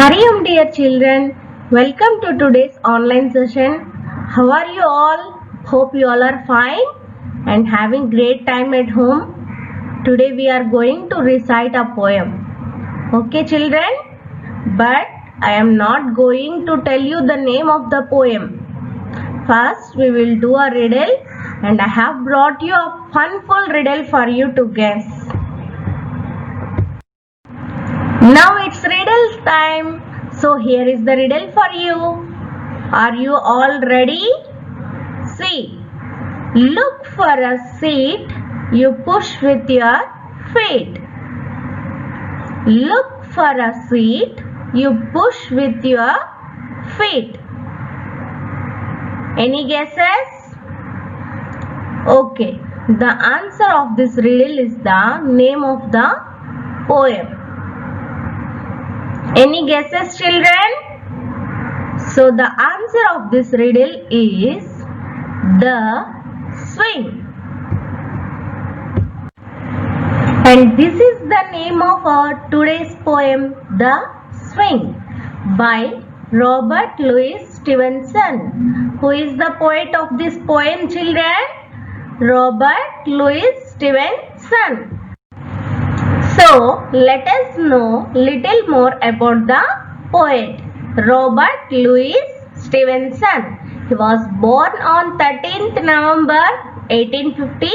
Hari dear children, welcome to today's online session. How are you all? Hope you all are fine and having great time at home. Today we are going to recite a poem. Okay children? But I am not going to tell you the name of the poem. First we will do a riddle and I have brought you a funful riddle for you to guess. Now it's riddle time. So here is the riddle for you. Are you all ready? See, look for a seat you push with your feet. Look for a seat you push with your feet. Any guesses? Okay, the answer of this riddle is the name of the poem. Any guesses children? So the answer of this riddle is The Swing. And this is the name of our today's poem, The Swing, by Robert Louis Stevenson. Who is the poet of this poem children? Robert Louis Stevenson. So, let us know little more about the poet Robert Louis Stevenson. He was born on 13th November 1850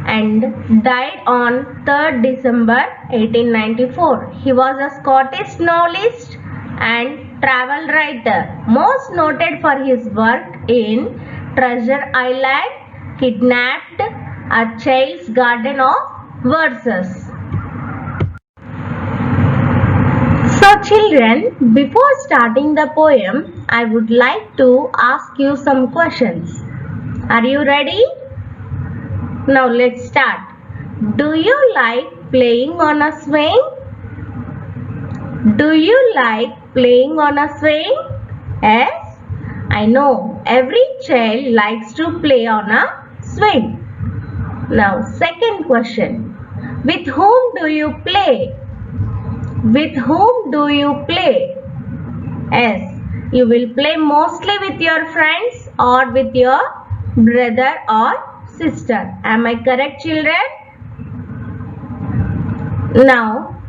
and died on 3rd December 1894. He was a Scottish novelist and travel writer, most noted for his work in Treasure Island, Kidnapped, A Child's Garden of Verses. So children, before starting the poem, I would like to ask you some questions. Are you ready? Now let's start. Do you like playing on a swing? Do you like playing on a swing? Yes, I know every child likes to play on a swing. Now second question. With whom do you play? With whom do you play? Yes, you will play mostly with your friends or with your brother or sister. Am I correct children? Now,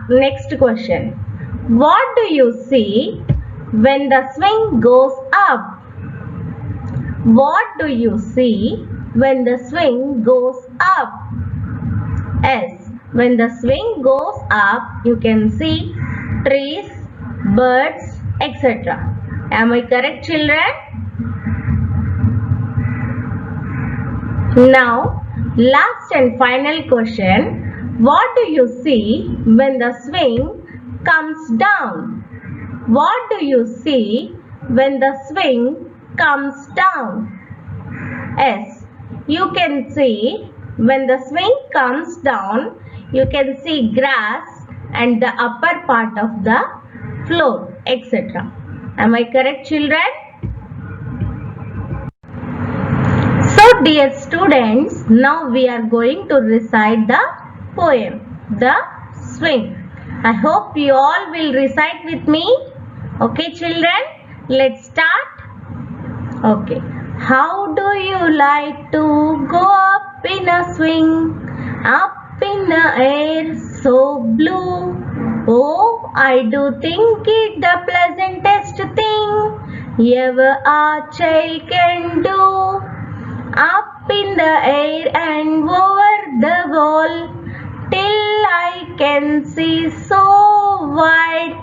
next question. What do you see when the swing goes up? What do you see when the swing goes up? Yes. When the swing goes up, you can see trees, birds, etc. Am I correct children? Now, last and final question. What do you see when the swing comes down? What do you see when the swing comes down? Yes, you can see when the swing comes down, you can see grass and the upper part of the floor, etc. Am I correct children? So dear students, now we are going to recite the poem, The Swing. I hope you all will recite with me. Okay children, let's start. Okay. How do you like to go up in a swing? Up in the air so blue. Oh, I do think it the pleasantest thing ever a child can do. Up in the air and over the wall till I can see so wide.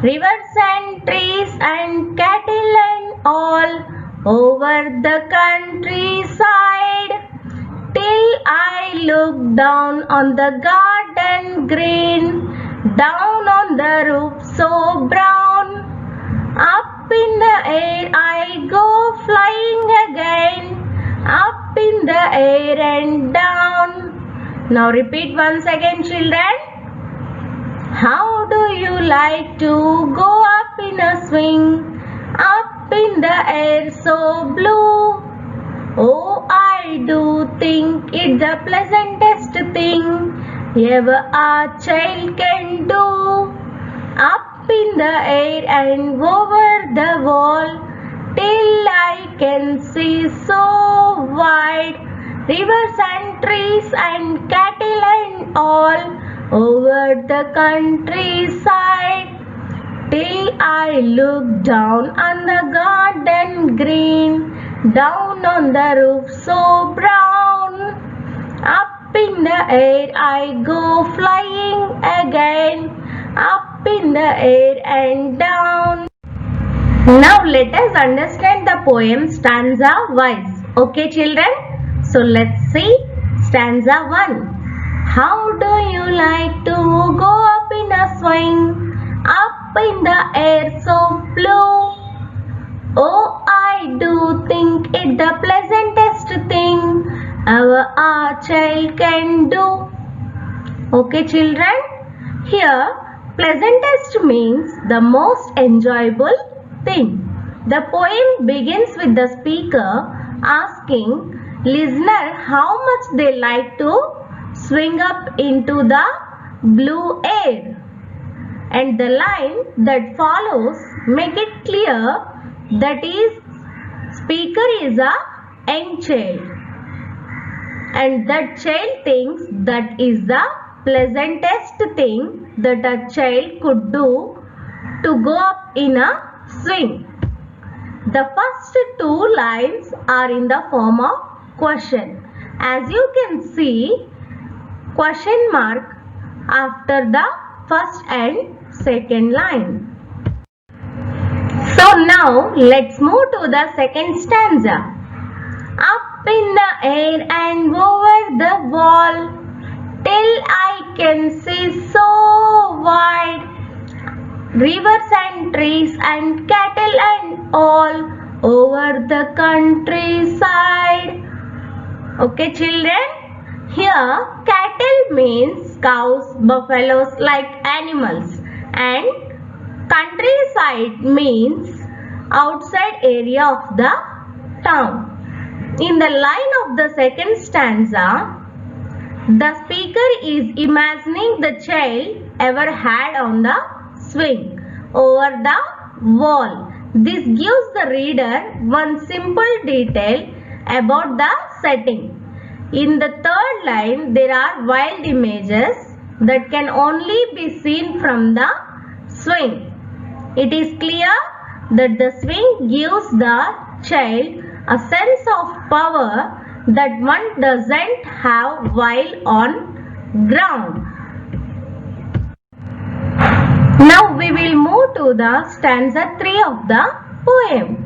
Rivers and trees and cattle and all over the countryside. Till I look down on the garden green, down on the roof so brown. Up in the air I go flying again, up in the air and down. Now repeat once again children. How do you like to go up in a swing? Up in the air so blue. Oh, I do think it's the pleasantest thing ever a child can do. Up the air and over the wall, till I can see so wide, rivers and trees and cattle and all over the countryside. Till I look down on the garden green, down on the roof so brown. Up in the air I go flying again, up in the air and down. Now let us understand the poem stanza wise. Okay children? So let's see stanza 1. How do you like to go up in a swing? Up in the air so blue. Oh, I do think it the pleasantest thing our child can do. Okay children? Here pleasantest means the most enjoyable thing. The poem begins with the speaker asking listener how much they like to swing up into the blue air. And the line that follows make it clear that is speaker is a young child and that child thinks that is the pleasantest thing that a child could do to go up in a swing. The first two lines are in the form of question. As you can see, question mark after the first and second line. So now let's move to the second stanza. Up in the air and over the wall, till I can see so wide, rivers and trees and cattle and all over the countryside. Okay children? Here cattle means cows, buffaloes like animals, and countryside means outside area of the town. In the line of the second stanza, the speaker is imagining the child ever had on the swing over the wall. This gives the reader one simple detail about the setting. In the third line, there are wild images that can only be seen from the swing. It is clear that the swing gives the child a sense of power that one doesn't have while on ground. Now we will move to the stanza 3 of the poem.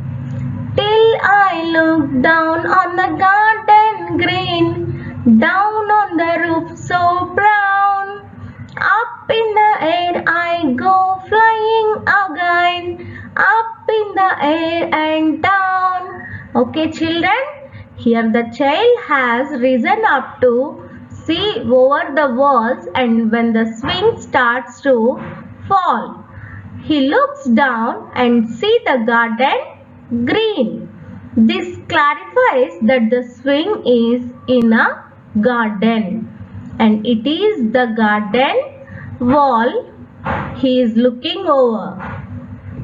Till I look down on the garden green, down on the roof so brown, up in the air I go flying again, up in the air and down. Okay children, here the child has risen up to see over the walls, and when the swing starts to fall, he looks down and see the garden green. This clarifies that the swing is in a garden and it is the garden wall he is looking over.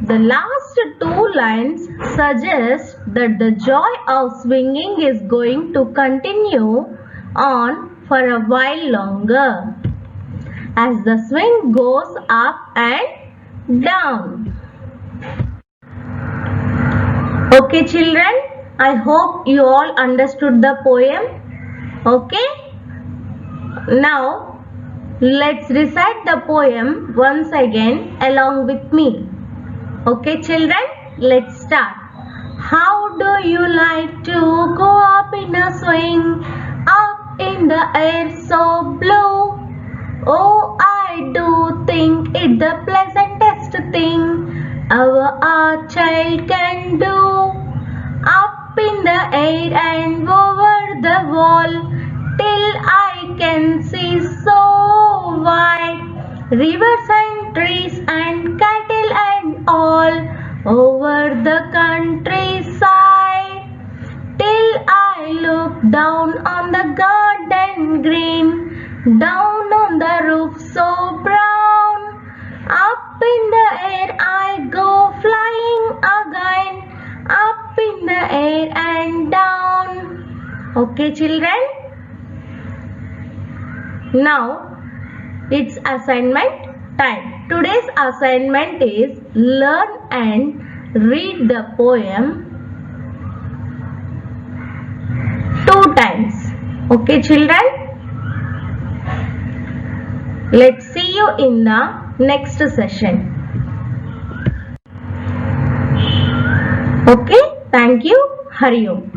The last two lines suggest that the joy of swinging is going to continue on for a while longer as the swing goes up and down. Okay children, I hope you all understood the poem. Okay? Now let's recite the poem once again along with me. Okay children, let's start. How do you like to go up in a swing, up in the air so blue? Oh, I do think it the pleasantest thing our child can do. Up in the air and over the wall, till I can see so wide, rivers and trees and cattle and all over the countryside. Till I look down on the garden green, down on the roof so brown, up in the air Okay, children. Now it's assignment time. Today's assignment is learn and read the poem 2 times. Okay, children. Let's see you in the next session. Okay, thank you. Hari Om.